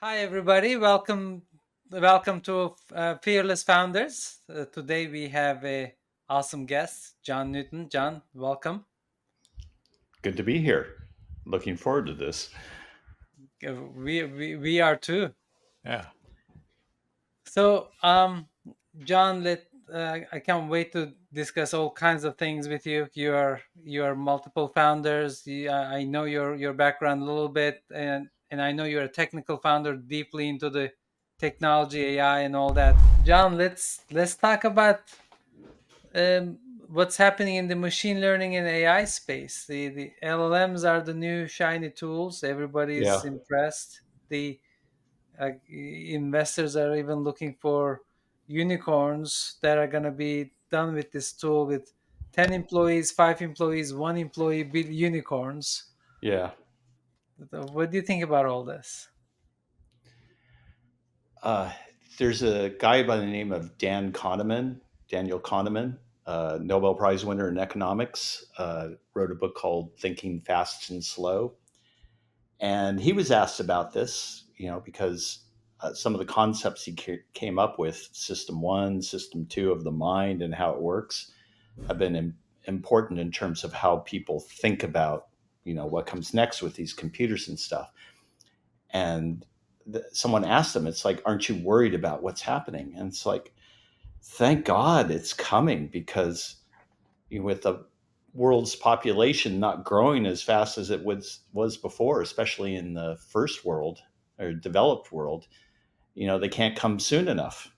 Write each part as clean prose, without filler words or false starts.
Hi, everybody. Welcome to Fearless Founders. Today we have a awesome guest, John Newton. John, welcome. Good to be here. Looking forward to this. We are too. Yeah. So, John, I can't wait to discuss all kinds of things with you. You are multiple founders. I know your background a little bit, and I know you're a technical founder, deeply into the technology, AI, and all that. John, let's talk about um, what's happening in the machine learning and AI space. The LLMs are the new shiny tools. Everybody's Yeah. impressed. The investors are even looking for unicorns that are going to be done with this tool with 10 employees, 5 employees, 1 employee, big unicorns. Yeah. What do you think about all this? Uh, there's a guy by the name of Daniel Kahneman, Nobel Prize winner in economics, wrote a book called Thinking Fast and Slow. And he was asked about this, because some of the concepts he came up with, system one, system two of the mind and how it works, have been important in terms of how people think about, what comes next with these computers and stuff. And someone asked him, it's like, aren't you worried about what's happening? And it's like, thank God it's coming, because with the world's population not growing as fast as it was before, especially in the first world or developed world, they can't come soon enough.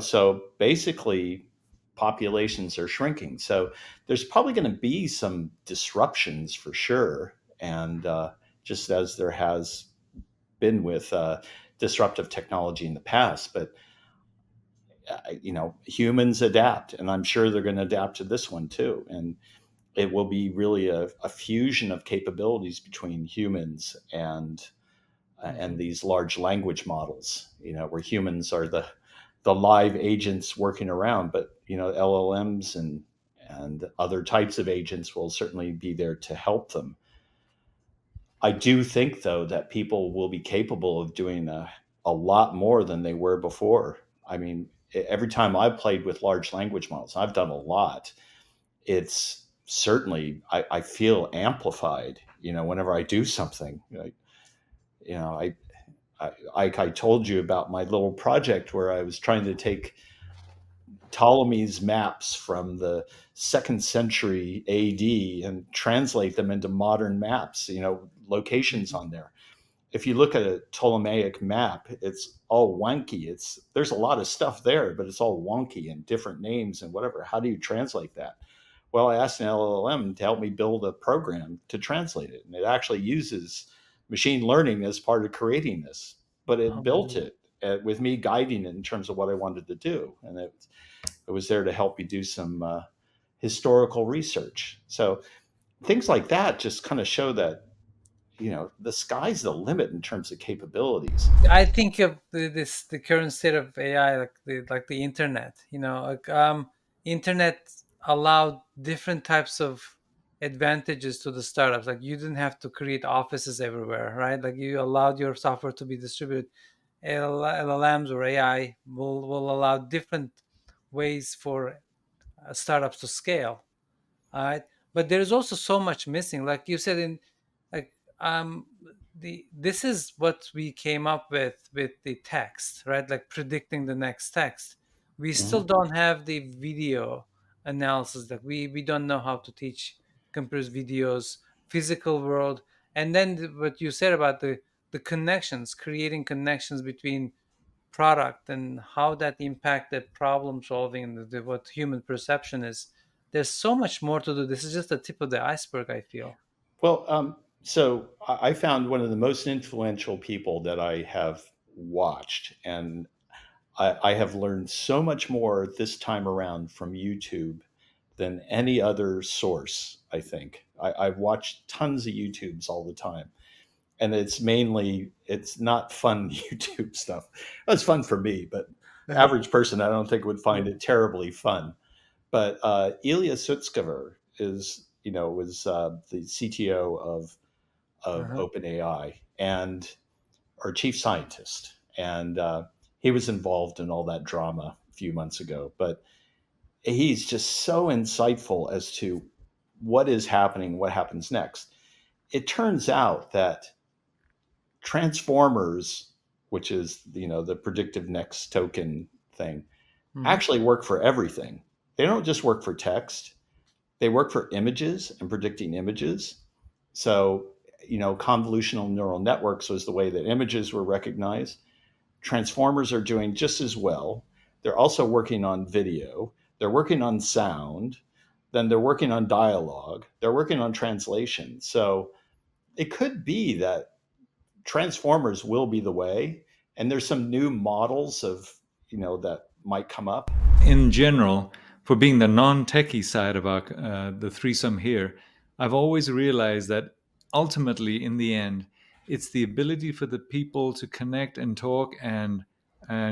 So basically populations are shrinking. So there's probably going to be some disruptions for sure, and just as there has been with disruptive technology in the past. But humans adapt, and I'm sure they're going to adapt to this one too. And it will be really a fusion of capabilities between humans and Mhm. these large language models. Where humans are the live agents working around, but LLMs and other types of agents will certainly be there to help them. I do think, though, that people will be capable of doing a lot more than they were before. I mean, every time I've played with large language models, I've done a lot. It's certainly, I feel amplified, whenever I do something. You know, I told you about my little project where I was trying to take Ptolemy's maps from the second century AD and translate them into modern maps, locations Mhm. on there. If you look at a Ptolemaic map, it's all wonky. There's a lot of stuff there, but it's all wonky and different names and whatever. How do you translate that? Well, I asked an LLM to help me build a program to translate it, and it actually uses machine learning as part of creating this. But it built Um, it with me guiding it in terms of what I wanted to do, and it was there to help me do some historical research. So things like that just kind of show that the sky's the limit in terms of capabilities. I think of the current state of AI like the internet. Internet allowed different types of advantages to the startups. Like you didn't have to create offices everywhere, right? Like you allowed your software to be distributed. LLMs or AI will allow different ways for startups to scale. All right, but there's also so much missing, like you said. In like the This is what we came up with the text, right? Like predicting the next text. We still Mhm. don't have the video analysis. That we don't know how to teach computers videos, physical world. And then what you said about the connections, creating connections between product and how that impacted problem solving and what human perception is. There's so much more to do. This is just the tip of the iceberg, I feel. Well, so I found one of the most influential people that I have watched, and I have learned so much more this time around from YouTube than any other source. I think I've watched tons of YouTubes all the time, and it's not fun YouTube stuff. It's fun for me, but average person I don't think would find Yeah. it terribly fun. But Ilya Sutskever was the CTO of Uh-huh. OpenAI, and our chief scientist, and he was involved in all that drama a few months ago. But he's just so insightful as to what is happening, what happens next. It turns out that transformers, which is the predictive next token thing, Hmm. actually work for everything. They don't just work for text; they work for images and predicting images. So, convolutional neural networks was the way that images were recognized. Transformers are doing just as well. They're also working on video. They're working on sound. Then they're working on dialogue. They're working on translation. So it could be that Transformers will be the way. And there's some new models that might come up. In general, for being the non-techie side of the threesome here, I've always realized that ultimately, in the end, it's the ability for the people to connect and talk and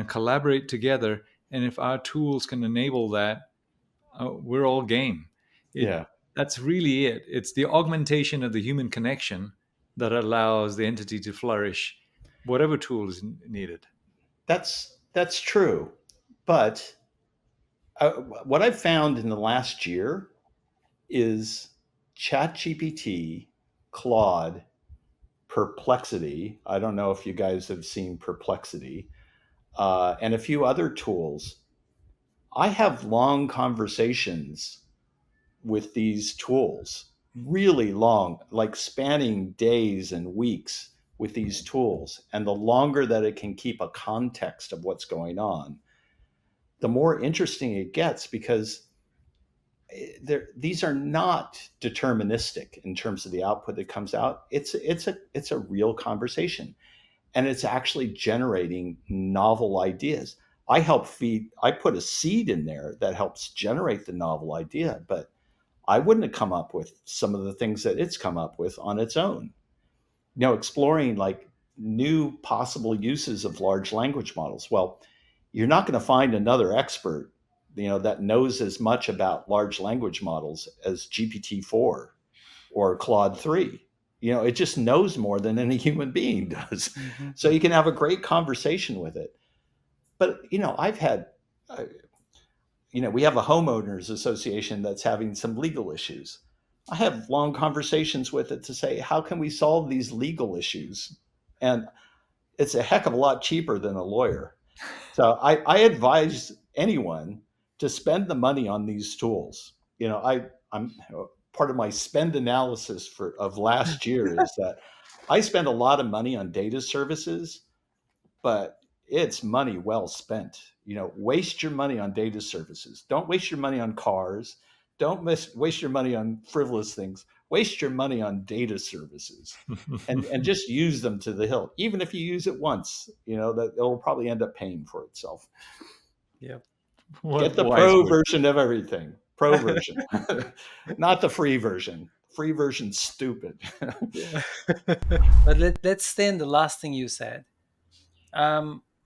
collaborate together. And if our tools can enable that, we're all game. It Yeah, That's really it. It's the augmentation of the human connection that allows the entity to flourish, whatever tool is needed. that's true. But what I've found in the last year is ChatGPT, Claude, Perplexity. I don't know if you guys have seen Perplexity, and a few other tools. I have long conversations with these tools, really long, like spanning days and weeks with these tools. And the longer that it can keep a context of what's going on, the more interesting it gets because these are not deterministic in terms of the output that comes out. It's a real conversation, and it's actually generating novel ideas. I put a seed in there that helps generate the novel idea, but I wouldn't have come up with some of the things that it's come up with on its own. Exploring like new possible uses of large language models. Well, you're not going to find another expert, that knows as much about large language models as GPT-4 or Claude 3. It just knows more than any human being does. Hmm. So you can have a great conversation with it. But, I've had, uh, we have a homeowners association that's having some legal issues. I have long conversations with it to say, how can we solve these legal issues? And it's a heck of a lot cheaper than a lawyer. So I advise anyone to spend the money on these tools. I'm part of my spend analysis of last year is that I spend a lot of money on data services, but it's money well spent. Waste your money on data services. Don't waste your money on cars. Don't waste your money on frivolous things. Waste your money on data services, and just use them to the hilt. Even if you use it once, that it'll probably end up paying for itself. Yep. Get What the wise pro words. version of everything. Pro version, not the free version. Free version's stupid. Yeah. But let's stay in the last thing you said.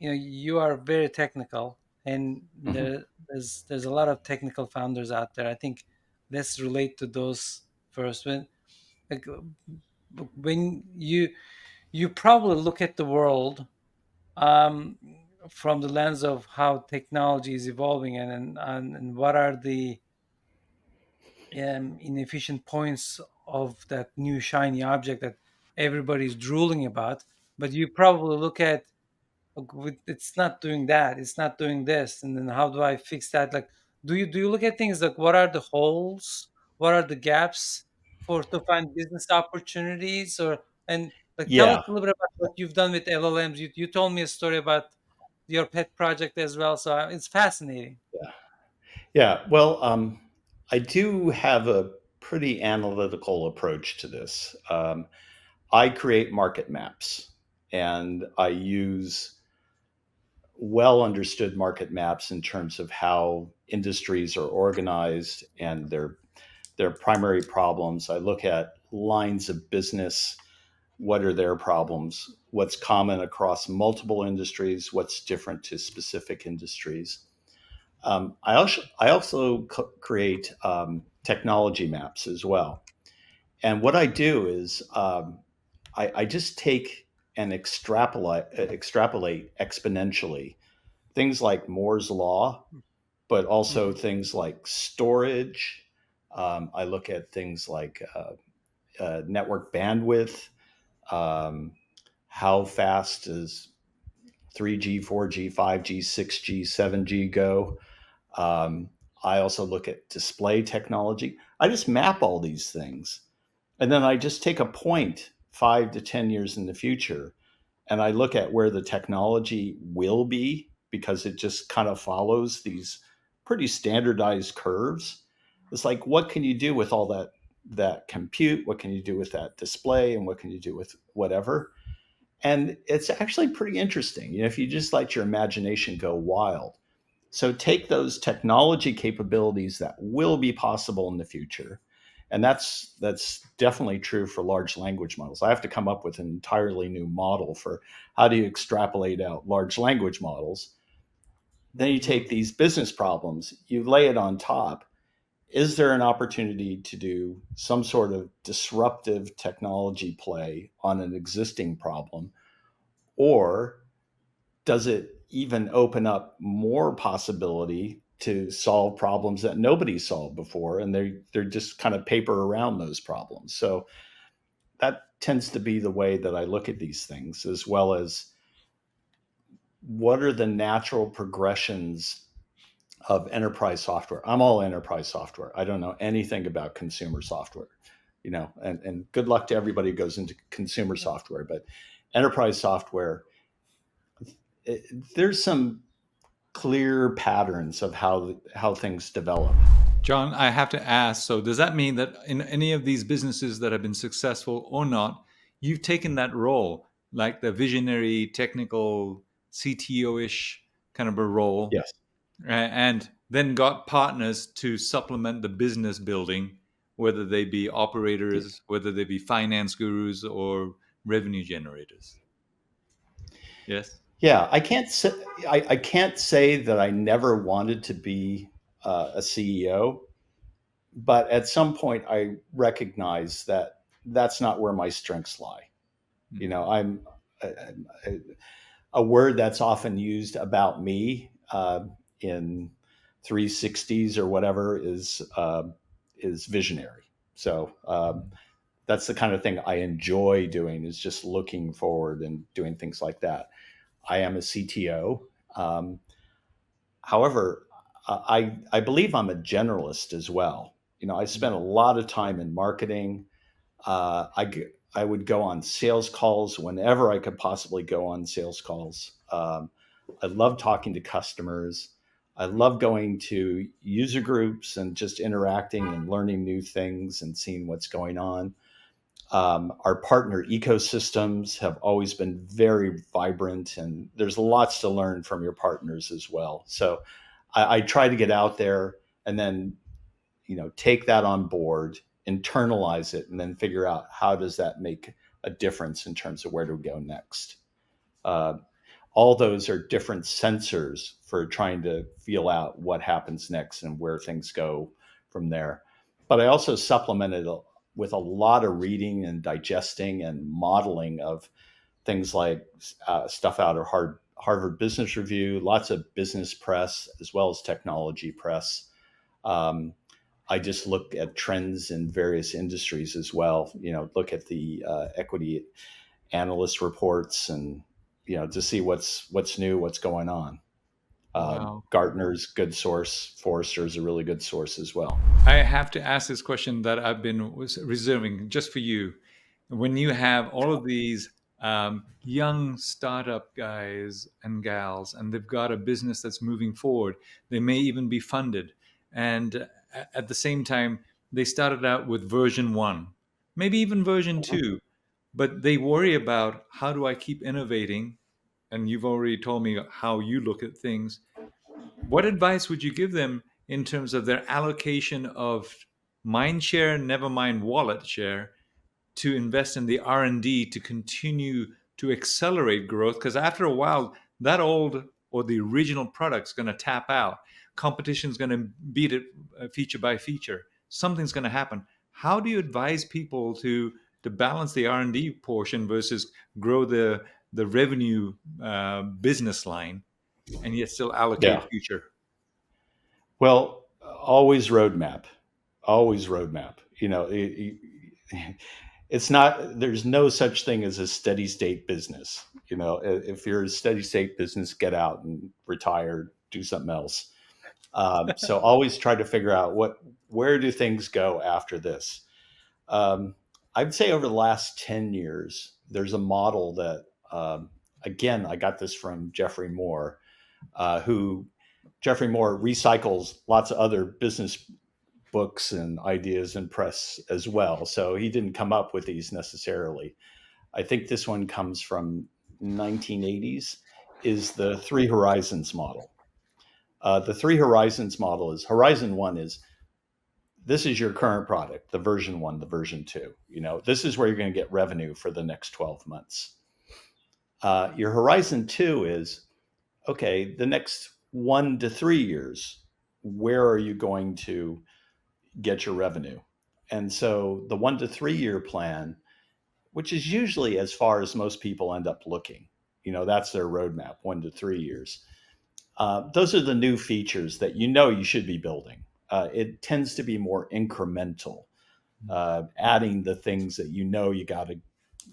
You are very technical, and Mhm. there's a lot of technical founders out there. I think let's relate to those first. Like, when you probably look at the world um, from the lens of how technology is evolving, and what are the inefficient points of that new shiny object that everybody's drooling about. But you probably look at, it's not doing that, it's not doing this, and then how do I fix that? Like, do you look at things like, what are the holes, what are the gaps for to find business opportunities? Or, and like, tell us Yeah, a little bit about what you've done with LLMs. You told me a story about your pet project as well, so it's fascinating. yeah. Well, I do have a pretty analytical approach to this. I create market maps, and I use well understood market maps in terms of how industries are organized and their primary problems. I look at lines of business. What are their problems? What's common across multiple industries? What's different to specific industries? I also create technology maps as well. And what I do is I just take and extrapolate exponentially. Things like Moore's law, but also Mhm. things like storage. I look at things like network bandwidth. Um, how fast does 3G, 4G, 5G, 6G, 7G go? Um, I also look at display technology. I just map all these things. And then I just take a point 5 to 10 years in the future and I look at where the technology will be because it just kind of follows these pretty standardized curves. It's like, what can you do with all that compute? What can you do with that display? And what can you do with whatever? And it's actually pretty interesting, if you just let your imagination go wild. So take those technology capabilities that will be possible in the future, and that's definitely true for large language models. I have to come up with an entirely new model for how do you extrapolate out large language models. Then you Mhm. take these business problems, you lay it on top. Is there an opportunity to do some sort of disruptive technology play on an existing problem, or does it even open up more possibility to solve problems that nobody solved before, and they're just kind of paper around those problems? So that tends to be the way that I look at these things, as well as what are the natural progressions of enterprise software. I'm all enterprise software. I don't know anything about consumer software, and good luck to everybody who goes into consumer software, but enterprise software, it, there's some clear patterns of how things develop. John, I have to ask, so does that mean that in any of these businesses that have been successful or not, you've taken that role, like the visionary, technical, CTO-ish kind of a role, Yes. and then got partners to supplement the business building, whether they be operators, whether they be finance gurus or revenue generators? Yes? Yeah, I can't say that I never wanted to be a CEO, but at some point I recognize that that's not where my strengths lie. I'm a, a word that's often used about me in 360s or whatever is visionary. So that's the kind of thing I enjoy doing, is just looking forward and doing things like that. I am a CTO. Um, However, I believe I'm a generalist as well. I spent a lot of time in marketing. Uh, I g- I would go on sales calls whenever I could possibly go on sales calls. I love talking to customers. I love going to user groups and just interacting and learning new things and seeing what's going on. Our partner ecosystems have always been very vibrant, and there's lots to learn from your partners as well. So I try to get out there and then take that on board, internalize it, and then figure out how does that make a difference in terms of where to go next. Uh, all those are different sensors for trying to feel out what happens next and where things go from there. But I also supplemented with a lot of reading and digesting and modeling of things like stuff out of Harvard Business Review, lots of business press, as well as technology press. Um, I just look at trends in various industries as well. Look at the equity analyst reports, and to see what's new, what's going on. Wow. Gartner's good source. Forrester's a really good source as well. I have to ask this question that I've been reserving just for you. When you have all of these young startup guys and gals, and they've got a business that's moving forward, they may even be funded. And at the same time, they started out with version one, maybe even version two, but they worry about how do I keep innovating? And you've already told me how you look at things. What advice would you give them in terms of their allocation of mind share, never mind wallet share, to invest in the R&D to continue to accelerate growth? Because after a while, that old or the original product's going to tap out. Competition's going to beat it feature by feature. Something's going to happen. How do you advise people to to balance the R&D portion versus grow the revenue business line, and yet still allocate Yeah. future? Well, always roadmap, always roadmap. It's not, there's no such thing as a steady state business. If you're a steady state business, get out and retire, do something else. So always try to figure out where do things go after this. Um, I'd say over the last 10 years, there's a model that, again, I got this from Jeffrey Moore, who Jeffrey Moore recycles lots of other business books and ideas and press as well. So he didn't come up with these necessarily. I think this one comes from 1980s, is the three horizons model. The three horizons model is horizon one is this is your current product, the version one, the version two. This is where you're going to get revenue for the next 12 months. Your horizon two is okay, the next 1 to 3 years, where are you going to get your revenue? And so the 1 to 3 year plan, which is usually as far as most people end up looking, that's their roadmap, 1 to 3 years. Those are the new features that you should be building. It tends to be more incremental, adding the things that you got to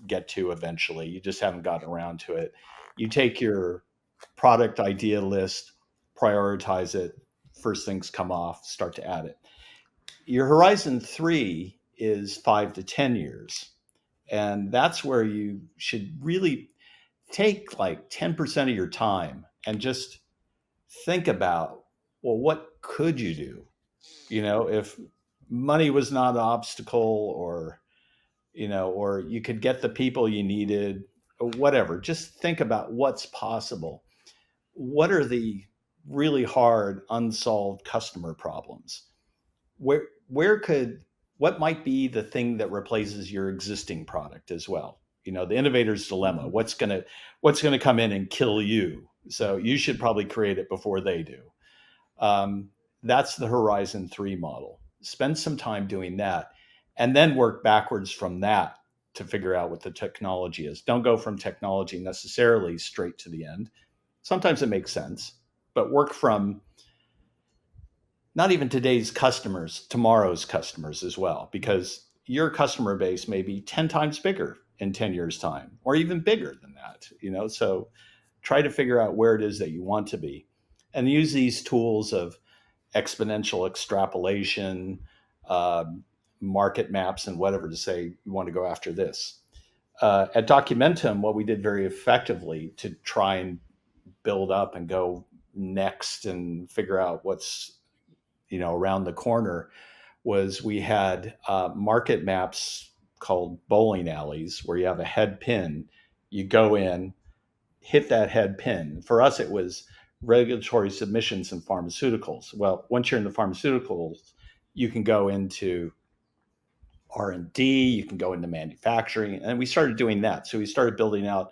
get to eventually. You just haven't gotten around to it. You take your product idea list, prioritize it. First things come off, start to add it. Your horizon three is 5 to 10 years. And that's where you should really take like 10% of your time and just think about, well, what could you do? If money was not an obstacle, or you could get the people you needed, or whatever, just think about what's possible. What are the really hard unsolved customer problems? Where could what might be the thing that replaces your existing product as well? The innovator's dilemma. What's gonna come in and kill you? So you should probably create it before they do. Um, that's the Horizon 3 model. Spend some time doing that and then work backwards from that to figure out what the technology is. Don't go from technology necessarily straight to the end. Sometimes it makes sense, but work from not even today's customers, tomorrow's customers as well, because your customer base may be 10 times bigger in 10 years' time, or even bigger than that. So try to figure out where it is that you want to be and use these tools of exponential extrapolation, market maps, and whatever to say you want to go after this. At Documentum, what we did very effectively to try and build up and go next and figure out what's around the corner was we had market maps called bowling alleys where you have a head pin. You go in, hit that head pin. For us, it was regulatory submissions in pharmaceuticals. Well, once you're in the pharmaceuticals, you can go into R&D, you can go into manufacturing, and we started doing that. So we started building out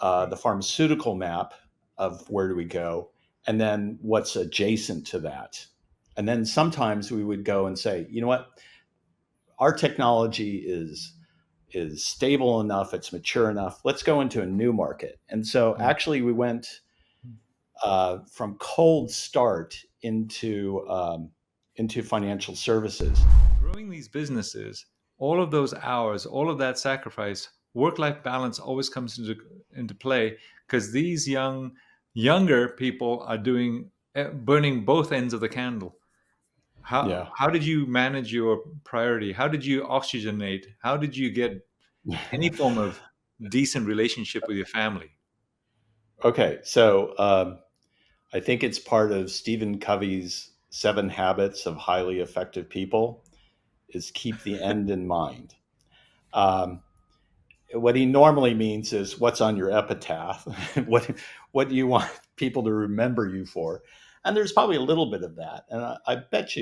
the pharmaceutical map of where do we go, and then what's adjacent to that. And then sometimes we would go and say, you know what, our technology is stable enough, it's mature enough. Let's go into a new market. And so actually we went from cold start into financial services. Growing these businesses, all of those hours, all of that sacrifice, work-life balance always comes into play because these younger people are doing burning both ends of the candle. How Yeah. how did you manage your priority? How did you oxygenate? How did you get any form of decent relationship with your family? Okay. So I think it's part of Stephen Covey's 7 Habits of Highly Effective People is keep the end in mind. Um, what he normally means is what's on your epitaph. what do you want people to remember you for? And there's probably a little bit of that. And I bet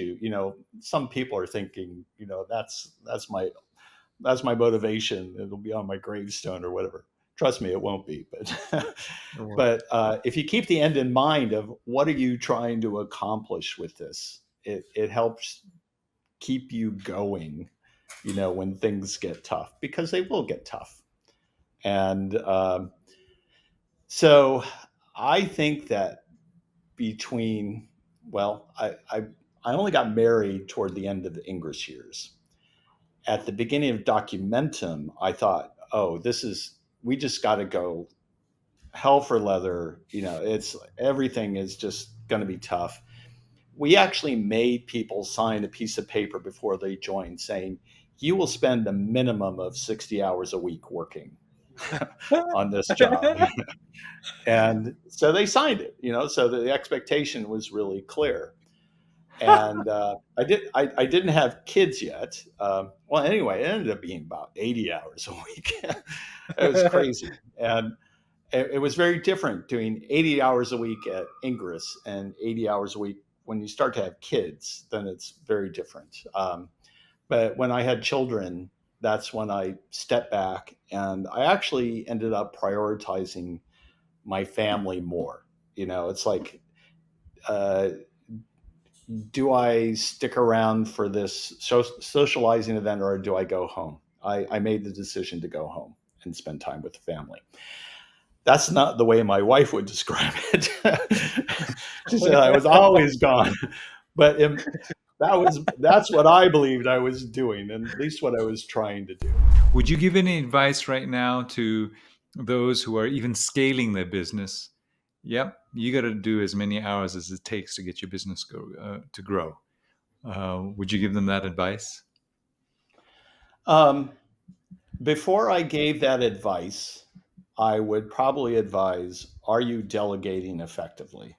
some people are thinking, that's my motivation. It'll be on my gravestone or whatever. Trust me, it won't be. But Or but if you keep the end in mind of what are you trying to accomplish with this, it helps keep you going. when things get tough, because they will get tough. And so I think that between, well, I only got married toward the end of the English years. At the beginning of Documentum, I thought, oh, we just got to go hell for leather. It's everything is just going to be tough. We actually made people sign a piece of paper before they joined saying, you will spend a minimum of 60 hours a week working on this job. And so they signed it, so the expectation was really clear. And I didn't have kids yet. Well, anyway, it ended up being about 80 hours a week. It was crazy. And it was very different doing 80 hours a week at Ingress and 80 hours a week when you start to have kids. Then it's very different. But when I had children, that's when I stepped back, and I actually ended up prioritizing my family more. It's like, uh, do I stick around for this socializing event, or do I go home? I made the decision to go home and spend time with the family. That's not the way my wife would describe it. She said I was always gone, but that's what I believed I was doing, and at least what I was trying to do. Would you give any advice right now to those who are even scaling their business? Yep, you got to do as many hours as it takes to get your business to grow. Would you give them that advice? Um, Before I gave that advice, I would probably advise, are you delegating effectively?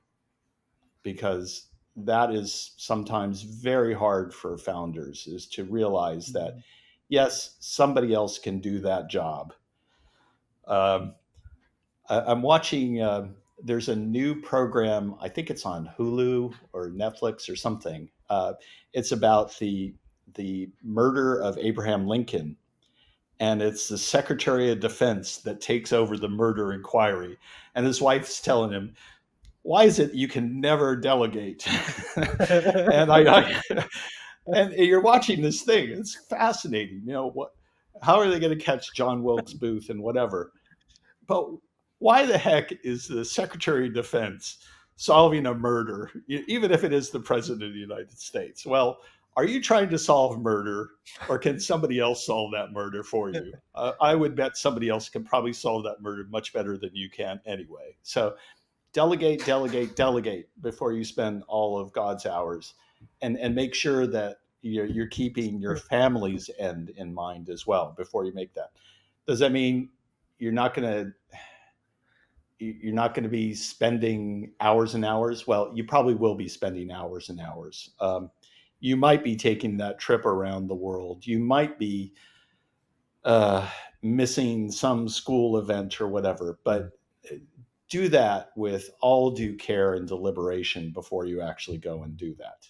Because that is sometimes very hard for founders, is to realize that, yes, somebody else can do that job. Um, I'm watching, there's a new program, I think it's on Hulu or Netflix or something. It's about the murder of Abraham Lincoln, and it's the Secretary of Defense that takes over the murder inquiry. And his wife's telling him, "Why is it you can never delegate?" and and you're watching this thing. It's fascinating. How are they going to catch John Wilkes Booth and whatever? But why the heck is the Secretary of Defense solving a murder, even if it is the President of the United States? Well, are you trying to solve murder, or can somebody else solve that murder for you? I would bet somebody else can probably solve that murder much better than you can anyway. So delegate, delegate, delegate before you spend all of God's hours, and make sure that you're keeping your family's end in mind as well before you make that. Does that mean you're not going to be spending hours and hours? Well, you probably will be spending hours and hours. You might be taking that trip around the world. You might be missing some school event or whatever, but do that with all due care and deliberation before you actually go and do that.